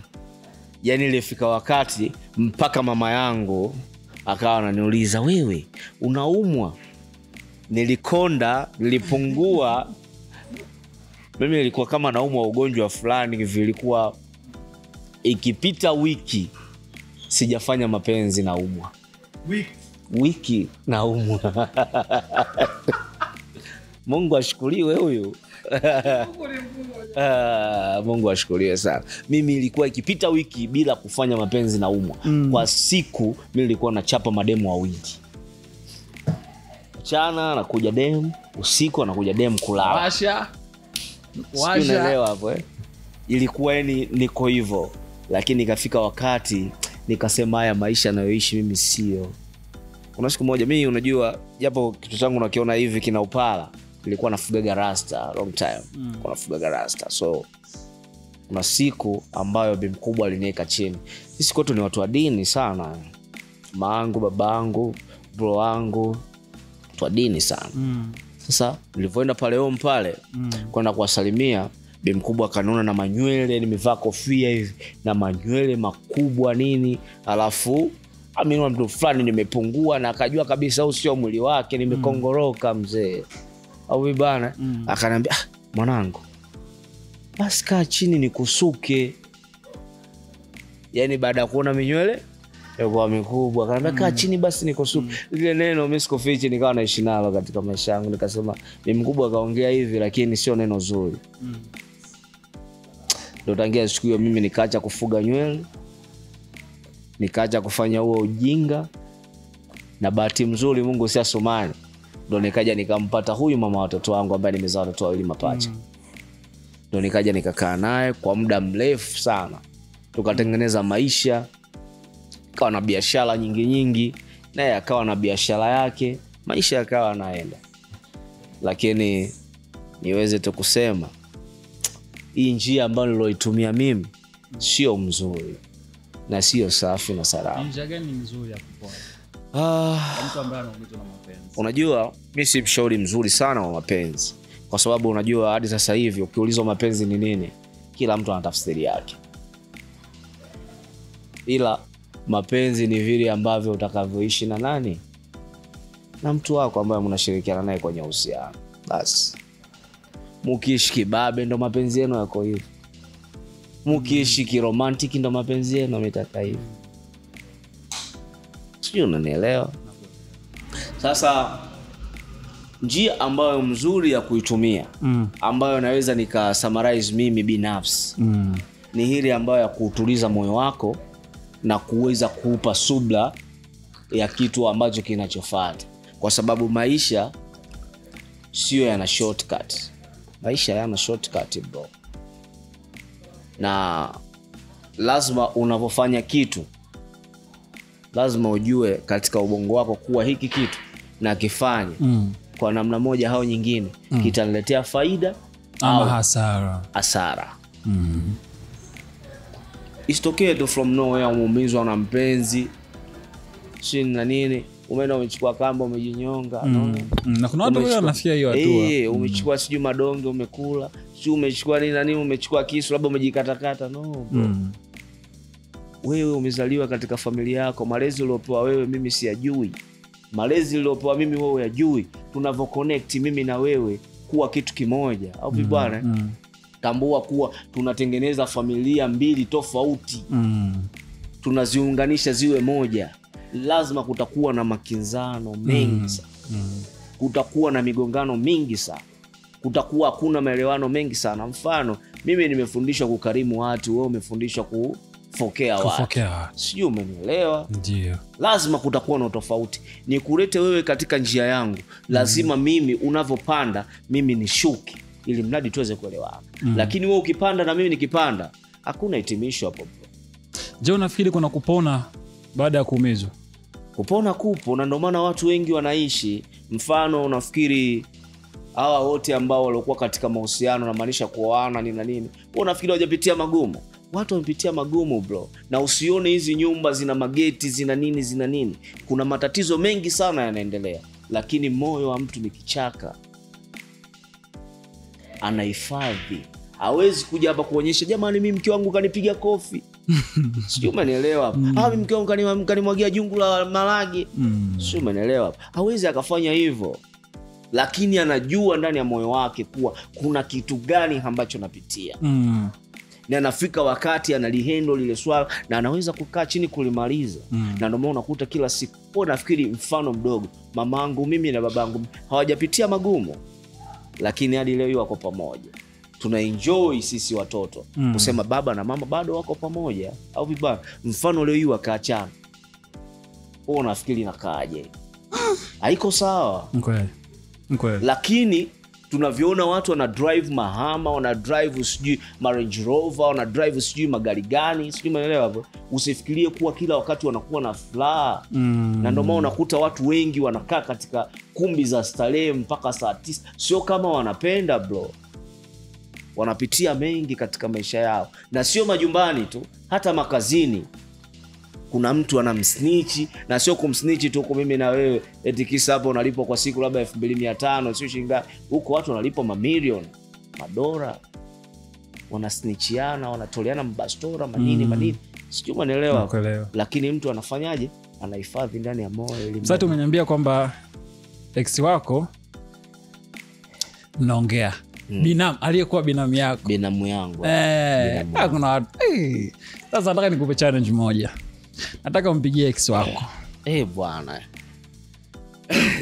Yaani ilifika wakati mpaka mama yangu akawa ananiuliza, wewe unaumwa? Nilikonda, nilipungua. Mimi nilikuwa kama naumwa ugonjwa fulani hivi, ilikuwa ikipita wiki sijafanya mapenzi naumwa. Wiki naumwa. Mungu ashukuriwe huyu. Mungu ashukuriwe sana. Mimi ilikuwa ikipita wiki bila kufanya mapenzi na umwa. Kwa siku mimi nilikuwa nachapa mademu wawili. Mchana anakuja demu, usiku anakuja demu kulala. Washa. Unaelewa hapo Ilikuwa yani niko hivyo, lakini ikafika wakati nikasema haya maisha nayoishi mimi sio. Kuna siku moja mimi unajua japo kitu changu nakiona hivi kina upala, nilikuwa nafuga rasta long time. Kwa nafuga rasta. So kuna siku ambayo bibi mkubwa aliniweka chini. Sisi kwetu ni watu wa dini sana. Maangu, babangu, bro wangu, watu wa dini sana. Sasa nilipoenda pale home pale kwenda kuwasalimia, bibi mkubwa akaniona na manywele, nimevaa kofia hivi na manywele makubwa nini, alafu ameniona mtu fulani nimepungua, na akajua kabisa au sio mwili wake, nimekongoroka mzee. Au bana akaniambia, mwanangu, basi kaa chini nikusuke. Yani baada ya kuona minywele yako mikubwa akaniambia kaa chini basi nikusuke. Ile neno mimi sikofichi, nikawa naishi nalo katika maisha yangu. Nikasema mimi mkubwa kaongea hivi, lakini sio neno zuri. Ndio tangia siku hiyo mimi nikaacha kufuga nywele, nikaacha kufanya huo ujinga, na bahati mzuri Mungu si asomani, ndio nikaja nikampata huyu mama watoto wangu ambaye nimezaa watoto wawili mapacha. Ndio nikaja nikakaa naye kwa muda mrefu sana, tukatengeneza maisha, akawa na biashara nyingi, naye akawa na biashara yake, maisha yakawa yanaenda. Lakini niweze tu kusema hii njia ambayo niloitumia mimi sio mzuri na sio safi na salama. Njia gani nzuri ya kupona? Mtu ambaye anaumizwa na mapenzi. Unajua mimi si mshauri mzuri sana wa mapenzi, kwa sababu unajua hadi sasa hivi ukiulizwa mapenzi ni nini, kila mtu ana tafsiri yake. Ila mapenzi ni vile ambavyo utakavyoishi na nani, na mtu wako ambaye mnashirikiana naye kwenye uhusiano. Basi mukiishi kibabe ndo mapenzi yenu yako hivi, mukiishi kiromantic ndo mapenzi yenu yametaka hivi. Sio, unanielewa? Sasa njia ambayo mzuri ya kuitumia ambayo naweza nika summarize mimi binafsi ni hili ambayo ya kutuliza moyo wako na kuweza kuupa subra ya kitu ambacho kinachofuata, kwa sababu maisha sio yana shortcut. Maisha yana shortcut bro, na lazima unapofanya kitu lazima ujue katika ubongo wako kuwa hiki kitu na kifanya kwa namna moja au nyingine kitaniletea faida ama hasara. Isitokee tu from nowhere umeumizwa na mpenzi chini na nini, umeenda umechukua kamba umejinyonga. Na kuna watu wanafikia hiyo hatua. Umechukua siju madonge umekula, siju umechukua nini na nini, umechukua kisu labda umejikatakata. No bro. Wewe umezaliwa katika familia yako, malezi uliopewa wewe mimi siyajui, malezi uliopewa mimi wewe yajui. Tunavyo connect mimi na wewe kuwa kitu kimoja, au bwana? Tambua kuwa tunatengeneza familia mbili tofauti, tunaziunganisha ziwe moja. Lazima kutakuwa na makinzano mengi sana, kutakuwa na migongano mingi sana, kutakuwa hakuna maelewano mengi sana. Mfano mimi nimefundishwa kukarimu watu, wewe umefundishwa kufokea watu. Sio, umenielewa? Ndio. Lazima kutakuwa na tofauti. Ni kulete wewe katika njia yangu, lazima mimi unavopanda mimi nishuke, ili mradi tuweze kuelewana. Lakini wewe ukipanda na mimi nikipanda, hakuna hitimisho hapo. Je, unafikiri kuna kupona baada ya kuumizwa? Kupona kupo, na ndio maana watu wengi wanaishi. Mfano unafikiri hawa wote ambao walikuwa katika mahusiano, na maanisha kuoana ni na nini, wewe unafikiri hawajapitia magumu? Watu wamepitia magumu bro, na usione hizi nyumba zina mageti zina nini. Kuna matatizo mengi sana yanaendelea, lakini moyo wa mtu ni kichaka, anahifadhi. Hawezi kuja hapa kuonyesha jamani mimi mke wangu kanipiga kofi. Sio, umenielewa? Mimi mke wangu kanimwagia jungu la malagi. Sio, umenielewa? Hawezi akafanya hivyo, lakini anajua ndani ya moyo wake kuwa kuna kitu gani ambacho napitia. Na anafika wakati analihendo lile swala na anaweza kukaa chini kulimaliza. Na ndio maana unakuta kila siku, nafikiri mfano mdogo, mamangu mimi na babangu hawajapitia magumu. lakini hadi leo wako pamoja. Tuna enjoy sisi watoto kusema baba na mama bado wako pamoja au vibaya. Mfano leo wakaachana, wewe unafikiri nakaaje? Haiko sawa. Okay. Lakini tunavyoona watu wana drive mahama, wana drive sijui Range Rover, wana drive sijui magari gani, sijui umeelewa hapo. Usifikirie kuwa kila wakati wanakuwa na furaha. Na ndio maana unakuta watu wengi wanakaa katika kumbi za starehe mpaka saa 9. Sio kama wanapenda bro. Wanapitia mengi katika maisha yao, na sio majumbani tu, hata makazini. Kuna mtu anamsnitch, na sio kumsnitch tu kwa mimi na wewe eti kisa hapo unalipo kwa siku labda 2500 sio shilingi. Huko watu wanalipo mamilioni $, wanasnitchiana, wanatoleana mbastora manini sijui unaelewa. Lakini mtu anafanyaje? Anahifadhi ndani ya moyo. Sasa umeniambia kwamba ex wako mnaongea binamu, aliyekuwa binamu yako. Binamu yangu. Kuna watu. Sasa nataka nikupe challenge moja. Nataka umpigie ex wako. Bwana.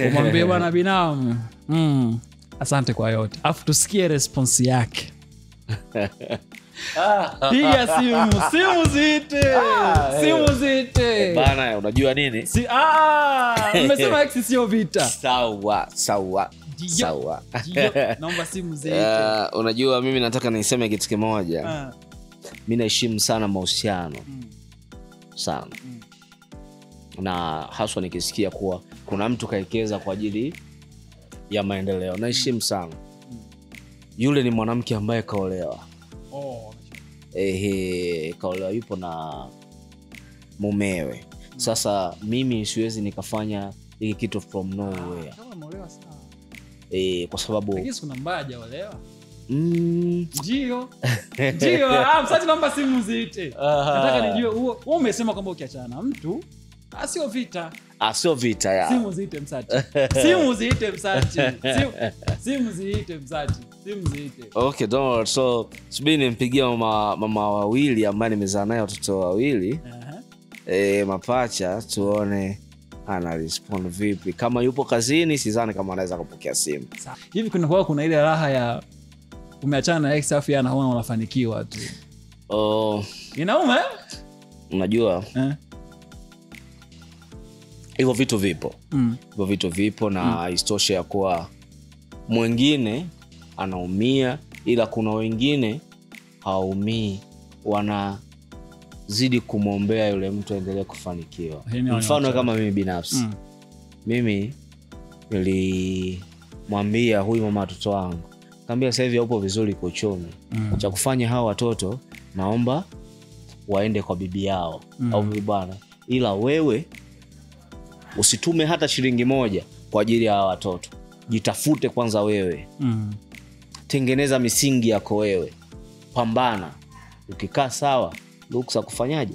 Umwambie bwana binamu, asante kwa yote. Afu tusikie response yake. Piga simu zite. Bana, unajua nini? Umesema ex sio vita. Sawa. Naomba simu zite. Unajua mimi nataka niseme kitu kimoja. Mimi naheshimu sana mahusiano. Sana. Na haswa nikisikia kuwa kuna mtu kaikeza kwa ajili ya maendeleo. Naheshimu sana. Yule ni mwanamke ambaye kaolewa. Kaolewa, yupo na mumewe. Sasa mimi siwezi nikafanya hiki kitu from nowhere. Kama ameolewa sana. Kwa sababu lakini kuna mbaya hajaolewa. Ndio. Msati naomba simu zite. Nataka nijue wewe umesema kwamba ukiachana na mtu sio vita. Sio vita ya. Simu zite msati. Okay, don't worry. So subiri nimpigie mama wawili ambaye nimezaa naye watoto wawili. Mapacha, tuone ana respond vipi. Kama yupo kazini sidhani kama anaweza kupokea simu. Hivi kuna ile raha ya umeachana na ex afi anaona unafanikiwa tu. Inauma? Unajua? Hivyo vitu vipo. Hivyo vitu vipo na istoshe ya kuwa mwingine anaumia, ila kuna wengine hawaumii, wanazidi kumwombea yule mtu aendelee kufanikiwa. Mfano kama mimi binafsi. Mimi nilimwambia huyu mama watoto wangu, kaambia sasa hivi upo vizuri kwa uchumi. Cha kufanya hawa watoto naomba waende kwa bibi yao au bwana, ila wewe usitume hata shilingi moja kwa ajili ya hawa watoto. Jitafute kwanza wewe. Tengeneza misingi yako wewe. Pambana. Ukikaa sawa, ruksa kufanyaje?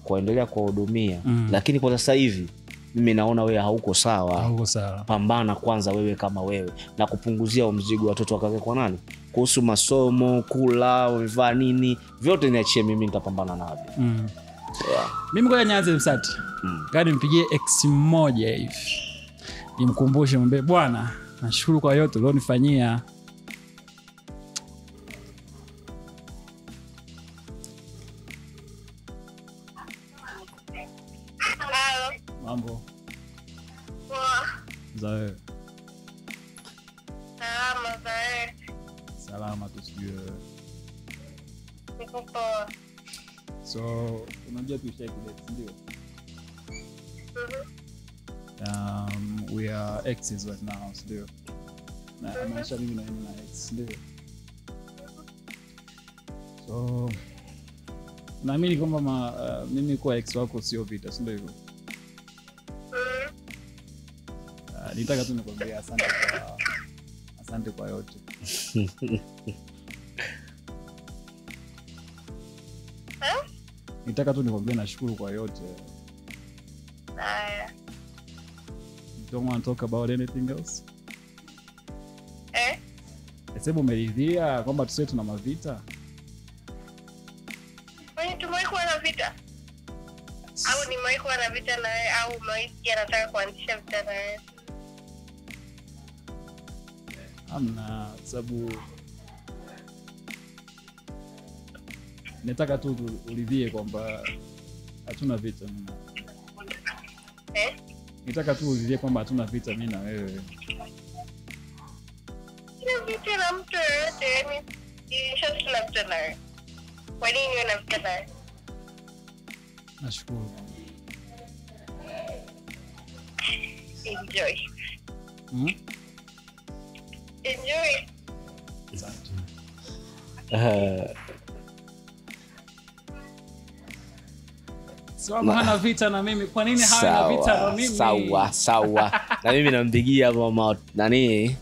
Kuendelea kuwahudumia. Lakini kwa sasa hivi mimi naona wewe hauko sawa. Pambana kwanza wewe kama wewe, na kupunguzia mzigo watoto wakake kwa nani? Kuhusu masomo, kula, umevaa nini, vyote niachie mimi, nitapambana navyo. Mimi ngoja nianze msati. Gani mpigie ex mmoja hivi. Nimkumbushe mwambie bwana, nashukuru kwa yote ulionifanyia. Mambo. Zae. Salama tusijue. So, unajua tuishaki date ndio? We are exes right now, ndio. Na maisha mimi na ex ndio. So, naamini kwamba mimi kwa ex wako sio vita, ndio hivyo. Nitaka tu nikwambie asante kwa yote. Nitaka tu nikwambie nashukuru kwa yote. Don't want to talk about anything else? Sasa umeridhia kwamba tusiwe tuna mavita? Wewe tumewahi kuwa na vita? Au nimewahi kuwa na vita na wewe, au umewahi anataka kuanzisha vita na wewe? Hamna, sababu nataka tu ulidhie kwamba hatuna vita mimi. Nataka tu ulidhie kwamba hatuna vita mimi na wewe. Sina vita na mtu yoyote, yani sina vita naye. Kwa nini wewe na vita naye? Nashukuru. Enjoy. Enjoy. Sawa, hana vita na mimi. Kwa nini hana vita na mimi? Sawa. Na mimi nampigia mama nani?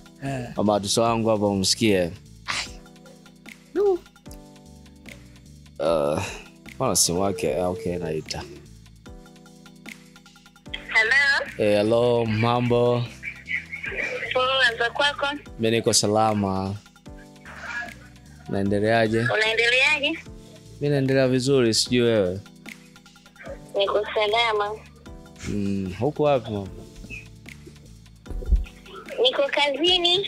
Mama watoto wangu hapa umsikie. Bwana simu yake. Okay, naita. Hello. Hello, mambo. Poa, kwako? Mimi niko salama. Naendeleaje? Unaendeleaje? Mimi naendelea vizuri, sijui wewe. Niko salama. Huko wapi mama? Niko kazini.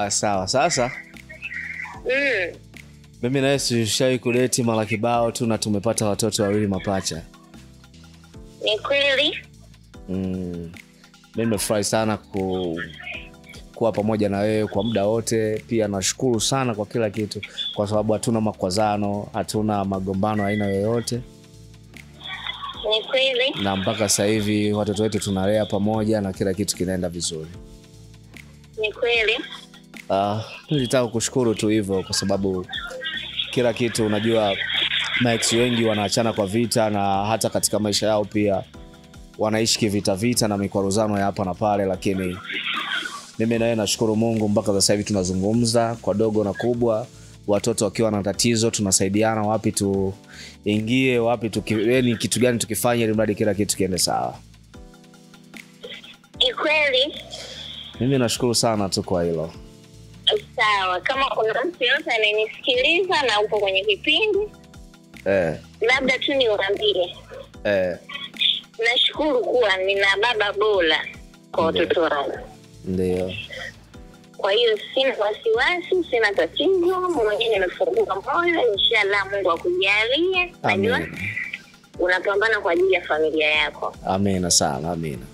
Sawa. Sasa mimi na Yesu tushai kuleti mara kibao tu na tumepata watoto wawili mapacha. Ni kweli? Mimi nimefurahi sana kuwa pamoja na wewe kwa muda wote. Pia nashukuru sana kwa kila kitu kwa sababu hatuna makwazano, hatuna magombano aina yoyote. Ni kweli? Na mpaka sasa hivi watoto wetu tunalea pamoja na kila kitu kinaenda vizuri. Ni kweli? Nilitaka kukushukuru tu hivyo kwa sababu kila kitu unajua maex wengi wanaachana kwa vita na hata katika maisha yao pia wanaishi kivita na mikwaruzano ya hapa na pale, lakini mimi na wewe nashukuru Mungu mpaka sasa hivi tunazungumza kwa dogo na kubwa. Watoto wakiwa na tatizo tunasaidiana wapi tuingie, wapi yani kitu gani tukifanya ili mradi kila kitu kiende sawa. Ni kweli? Mimi nashukuru sana tu kwa hilo. Sawa, kama kuna mtu yote ananisikiliza na upo kwenye kipindi, labda tu niwaambie. Nashukuru kuwa nina baba bora kwa watoto wangu. Ndio. Kwa hiyo sina wasiwasi, sina tatizo, mwenyewe nimefunguka moyo, inshallah Mungu akujalie. Najua unapambana kwa ajili ya familia yako. Amina sana, amina.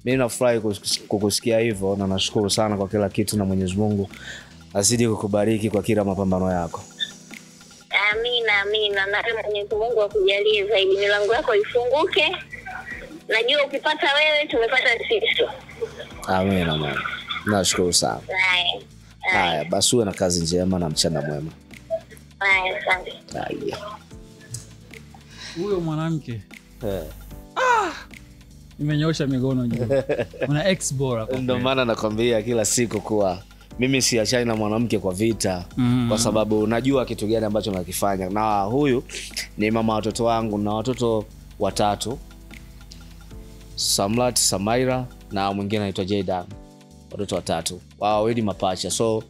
Mimi nafurahi kukusikia hivyo na nashukuru sana kwa kila kitu na Mwenyezi Mungu azidi kukubariki kwa kila mapambano yako. Amina. Na Mwenyezi Mungu akujalie zaidi, milango yako ifunguke. Najua ukipata wewe tumepata sisi. Amina mama. Nashukuru sana. Haya, basi uwe na kazi njema na mchana mwema. Asante. Huyo mwanamke. Nimenyosha mikono juu. Una ex bora. Ndio maana nakwambia kila siku kuwa mimi siachani na mwanamke kwa vita kwa sababu najua kitu gani ambacho nakifanya. Na huyu ni mama watoto wangu na watoto 3. Samlat, Samaira na mwingine anaitwa Jaydan. Watoto 3. Wao wawili mapacha. So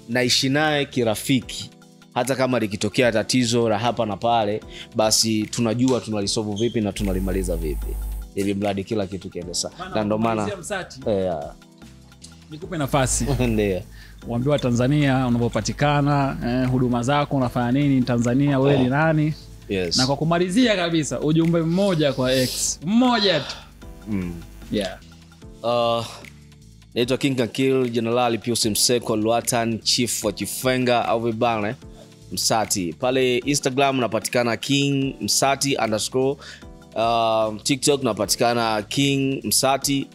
naishi naye kirafiki. Hata kama likitokea tatizo la hapa na pale, basi tunajua tunalisolve vipi na tunalimaliza vipi. Ili mradi kila kitu kiende sawa. Na ndio maana nikupe nafasi. Ndio. Waambiwa Tanzania unapopatikana, huduma zako unafanya nini Tanzania, wewe ni nani? Yes. Na kwa kumalizia kabisa ujumbe mmoja kwa ex. Mmoja tu. Naitwa King Kill, General Pius Mseko Luatan, Chief wa Chifenga au vibane Msati. Pale Instagram napatikana King Msati _ TikTok napatikana King Msati.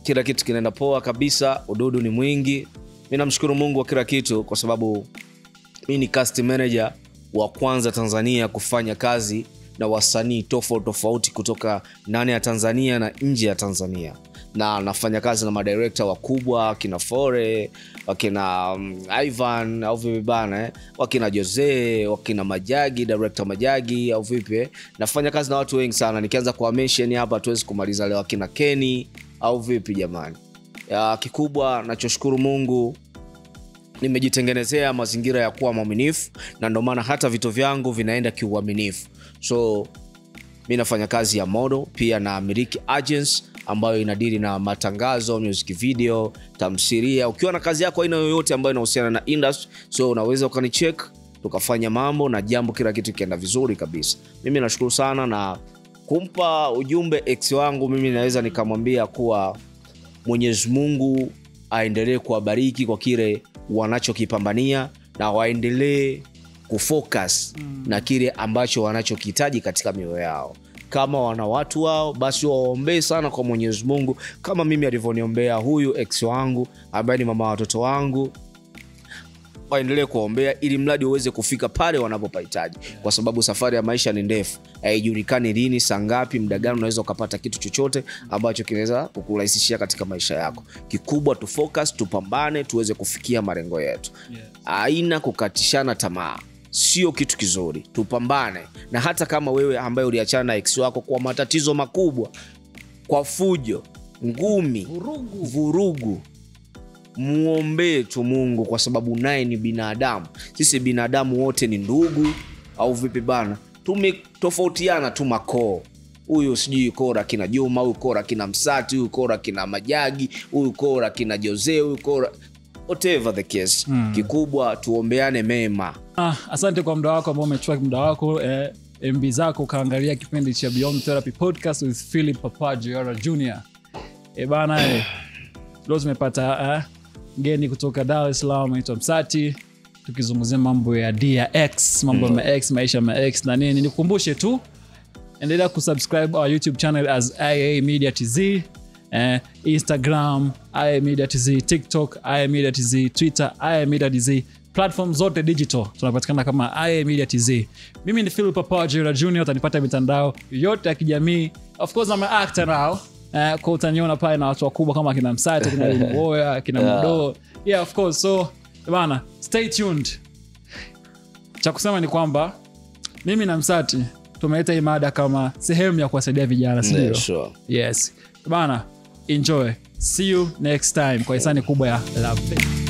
Kila kitu kinaenda poa kabisa, ududu ni mwingi. Mimi namshukuru Mungu kwa kila kitu kwa sababu mimi ni cast manager wa kwanza Tanzania kufanya kazi na wasanii tofauti kutoka ndani ya Tanzania na nje ya Tanzania. Na nafanya kazi na madirector wakubwa kina Fore, wakina Ivan au vipi bana, wakina Jose, wakina Majagi, director Majagi au vipi. Nafanya kazi na watu wengi sana. Nikianza kwa mention hapa tuwezi kumaliza leo, wakina Kenny au vipi jamani. Kikubwa nachoshukuru Mungu nimejitengenezea mazingira ya kuwa mwaminifu na ndio maana hata vitu vyangu vinaenda kiuaminifu. So mimi nafanya kazi ya model pia na miliki agents ambayo inadili na matangazo, music video, tamthilia. Ukiwa na kazi yako aina yoyote ambayo inahusiana na industry, so unaweza ukanicheck tukafanya mambo na jambo kila kitu kienda vizuri kabisa. Mimi nashukuru sana, na kumpa ujumbe ex wangu, mimi naweza nikamwambia kuwa Mwenyezi Mungu aendelee kuwabariki kwa kile wanachokipambania, na waendelee kufocus na kile ambacho wanachokihitaji katika mioyo yao. Kama wana watu wao, basi waombe sana kwa Mwenyezi Mungu, kama mimi alivyoniombea huyu ex wangu ambaye ni mama wa watoto wangu. Waendelee kuombea ili mradi uweze kufika pale wanapopahitaji, kwa sababu safari ya maisha ni ndefu. Haijulikani lini, saa ngapi, muda gani unaweza ukapata kitu chochote ambacho kinaweza kukurahisishia katika maisha yako. Kikubwa tu focus, tupambane, tuweze kufikia malengo yetu. Haina kukatishana tamaa, sio kitu kizuri. Tupambane, na hata kama wewe ambaye uliachana na ex wako kwa matatizo makubwa, kwa fujo, ngumi, vurugu, muombe tu Mungu, kwa sababu naye ni binadamu. Sisi binadamu wote ni ndugu, au vipi bana? Tumetofautiana tu makoo. Huyu sijui kora kina Juma, huyu kora kina Msati, huyu kora kina Majagi, huyu kora kina Jose, huyu kora whatever the case. Kikubwa tuombeane mema. Asante kwa muda wako ambao umechukua muda wako MB zako kaangalia kipindi cha Beyond Therapy Podcast with Philip Papa Jr. Jr. Bana, leo tumepata ngeni kutoka Dar es Salaam anaitwa Msati, tukizungumzia mambo ya DX, mambo ya X, maisha ya X na nini. Nikukumbushe tu, endelea kusubscribe our YouTube channel as IA Media TZ, Instagram IA Media TZ, TikTok IA Media TZ, Twitter IA Media TZ, platform zote digital tunapatikana kama IA Media TZ. Mimi ni Philip Papa Jr. Utanipata mitandao yote ya kijamii. Of course I'm an actor now. Kwa utaniona pale na watu wakubwa kama kina Msati, kina Mboya, kina Mdo. Yeah, of course. So bana, stay tuned. Cha kusema ni kwamba mimi na Msati tumeleta hii mada kama sehemu ya kuwasaidia vijana, si ndio? Sure. Yes. Bana, enjoy. See you next time kwa hisani kubwa ya Love.